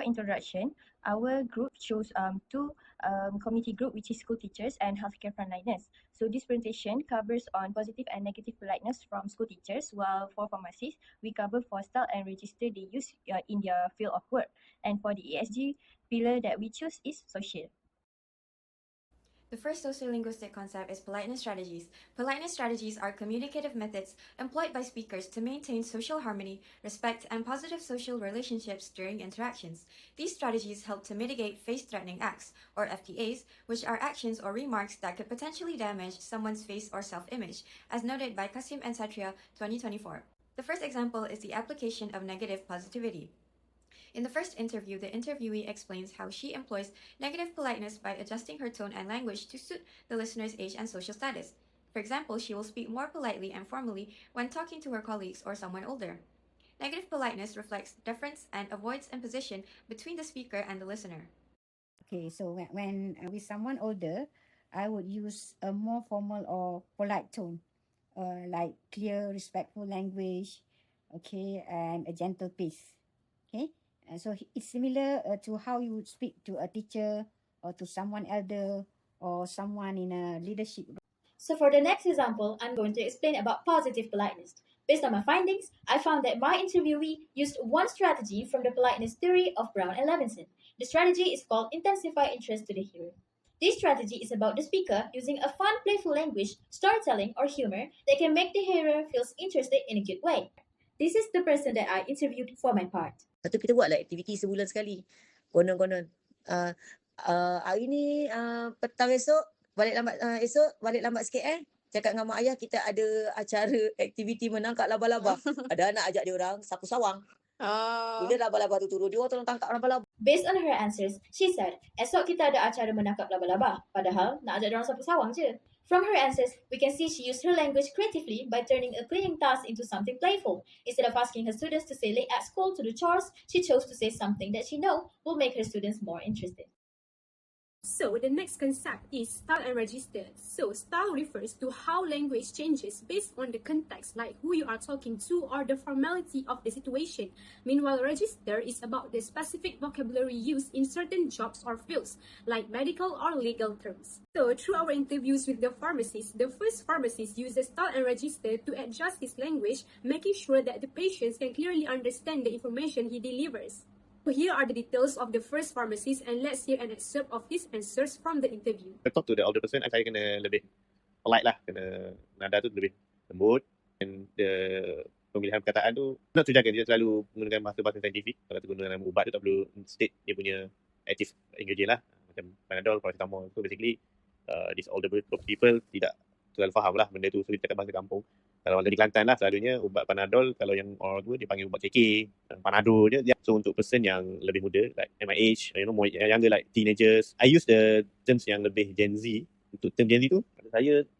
introduction, our group chose two community group, which is school teachers and healthcare frontliners. So this presentation covers on positive and negative politeness from school teachers, while for pharmacists, we cover for style and register they use in their field of work. And for the ESG pillar that we choose is social. The first sociolinguistic concept is politeness strategies. Politeness strategies are communicative methods employed by speakers to maintain social harmony, respect, and positive social relationships during interactions. These strategies help to mitigate face-threatening acts, or FTAs, which are actions or remarks that could potentially damage someone's face or self-image, as noted by Kasim and Satria 2024. The first example is the application of negative positivity. In the first interview, the interviewee explains how she employs negative politeness by adjusting her tone and language to suit the listener's age and social status. For example, she will speak more politely and formally when talking to her colleagues or someone older. Negative politeness reflects deference and avoids imposition between the speaker and the listener. Okay, so when with someone older, I would use a more formal or polite tone, like clear, respectful language, okay, and a gentle pace. Okay, so it's similar to how you would speak to a teacher or to someone elder or someone in a leadership. So for the next example, I'm going to explain about positive politeness. Based on my findings, I found that my interviewee used one strategy from the politeness theory of Brown and Levinson. The strategy is called intensify interest to the hearer. This strategy is about the speaker using a fun, playful language, storytelling, or humor that can make the hearer feel interested in a good way. This is the person that I interviewed for my part. Lepas tu kita buatlah aktiviti sebulan sekali. Konon-konon. Hari ni petang esok balik lambat sikit Cakap dengan mak ayah kita ada acara aktiviti menangkap laba-laba. Ada anak ajak dia orang sapu sawang. Bila laba-laba tu turun, dia orang tolong tangkap laba-laba. Based on her answers, she said, esok kita ada acara menangkap laba-laba. Padahal nak ajak dia orang sapu sawang je. From her answers, we can see she used her language creatively by turning a cleaning task into something playful. Instead of asking her students to stay late at school to do chores, she chose to say something that she knows will make her students more interested. So the next concept is style and register. So style refers to how language changes based on the context, like who you are talking to or the formality of the situation. Meanwhile, register is about the specific vocabulary used in certain jobs or fields, like medical or legal terms. So through our interviews with the pharmacist, the first pharmacist uses style and register to adjust his language, making sure that the patients can clearly understand the information he delivers. So here are the details of the first pharmacist, and let's hear an excerpt of his answers from the interview. I talk to the older person, saya kena lebih polite lah, kena nada tu lebih lembut, dan pemilihan perkataan tu nak terjaga. Dia selalu menggunakan bahasa saintifik. Kalau tu gunakan ubat tu tak perlu state dia punya active ingredient lah, macam Panadol, paracetamol. So basically these older people tidak terlalu faham lah benda tu, so dia cakap bahasa kampung. Kalau dari Kelantan lah, selalunya ubat Panadol, kalau yang orang tua dia panggil ubat KK, Panado je. So untuk person yang lebih muda, like my age, more younger, like teenagers, I use the terms yang lebih Gen Z. Untuk term Gen Z tu,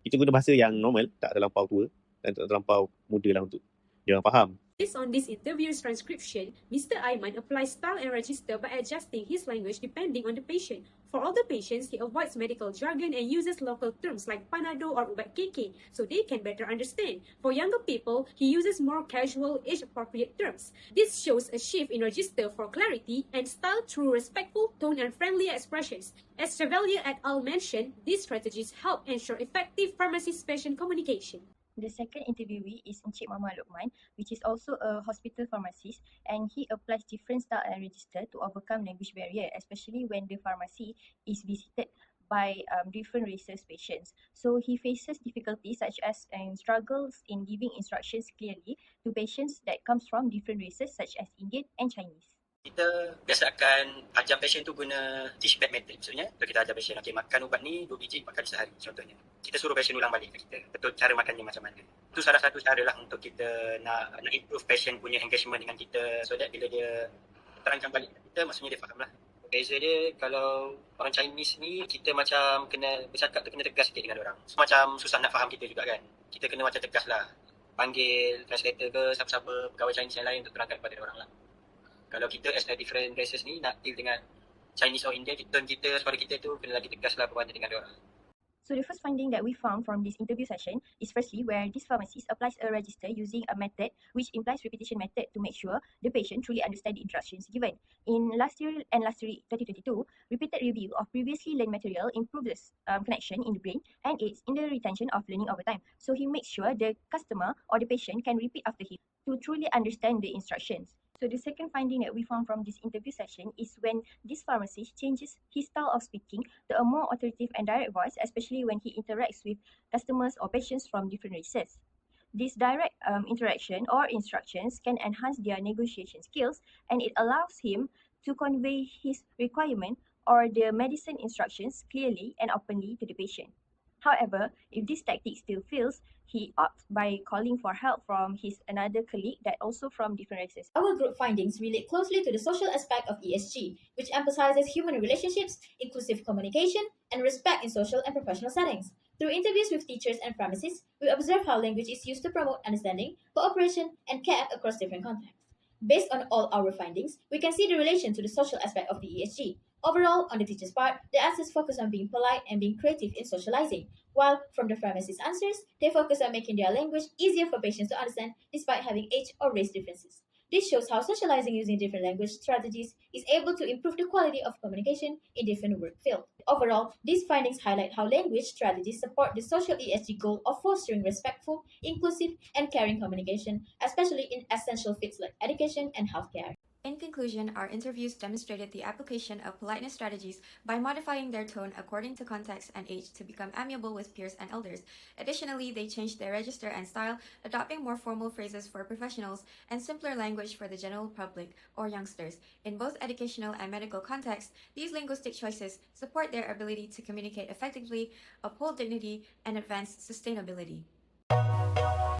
kita guna bahasa yang normal, tak terlampau tua dan tak terlampau muda lah untuk dia orang faham. Based on this interview's transcription, Mr. Aiman applies style and register by adjusting his language depending on the patient. For older patients, he avoids medical jargon and uses local terms like Panado or ubat KK, so they can better understand. For younger people, he uses more casual, age-appropriate terms. This shows a shift in register for clarity and style through respectful tone and friendly expressions. As Chevalier et al. Mentioned, these strategies help ensure effective pharmacist-patient communication. The second interviewee is Encik Mama Lokman, which is also a hospital pharmacist, and he applies different style and register to overcome language barrier, especially when the pharmacy is visited by different races patients. So he faces difficulties such as struggles in giving instructions clearly to patients that comes from different races such as Indian and Chinese. Kita biasa akan ajar pasien tu guna dish-bag method. Maksudnya, kalau kita ajar pasien, okay, makan ubat ni 2 biji 4 kali sehari contohnya. Kita suruh pasien ulang balik ke kita, betul cara makannya macam mana. Itu salah satu cara lah untuk kita nak improve pasien punya engagement dengan kita, so that bila dia terangkan balik kita, maksudnya dia faham lah. Beza dia, kalau orang Chinese ni, kita macam kena bercakap tu kena tegas sikit dengan orang. So, macam susah nak faham kita juga kan. Kita kena macam tegas lah. Panggil translator ke siapa-siapa pegawai Chinese yang lain untuk terangkan kepada orang lah. Kalau kita as a different races ni nak deal dengan Chinese or Indian, kita suara kita tu kena lagi tegas lah berbanding dengan orang. So the first finding that we found from this interview session is firstly where this pharmacist applies a register using a method which implies repetition method to make sure the patient truly understands the instructions given. In last year and last year 2022, repeated review of previously learned material improves connection in the brain and aids in the retention of learning over time. So he makes sure the customer or the patient can repeat after him to truly understand the instructions. So the second finding that we found from this interview session is when this pharmacist changes his style of speaking to a more authoritative and direct voice, especially when he interacts with customers or patients from different races. This direct interaction or instructions can enhance their negotiation skills, and it allows him to convey his requirement or the medicine instructions clearly and openly to the patient. However, if this tactic still fails, he opts by calling for help from his another colleague that also from different races. Our group findings relate closely to the social aspect of ESG, which emphasizes human relationships, inclusive communication, and respect in social and professional settings. Through interviews with teachers and pharmacists, we observe how language is used to promote understanding, cooperation, and care across different contexts. Based on all our findings, we can see the relation to the social aspect of the ESG. Overall, on the teacher's part, the answers focus on being polite and being creative in socializing, while from the pharmacist's answers, they focus on making their language easier for patients to understand despite having age or race differences. This shows how socializing using different language strategies is able to improve the quality of communication in different work fields. Overall, these findings highlight how language strategies support the social ESG goal of fostering respectful, inclusive, and caring communication, especially in essential fields like education and healthcare. In conclusion, our interviews demonstrated the application of politeness strategies by modifying their tone according to context and age to become amiable with peers and elders. Additionally, they changed their register and style, adopting more formal phrases for professionals and simpler language for the general public or youngsters. In both educational and medical contexts, these linguistic choices support their ability to communicate effectively, uphold dignity, and advance sustainability.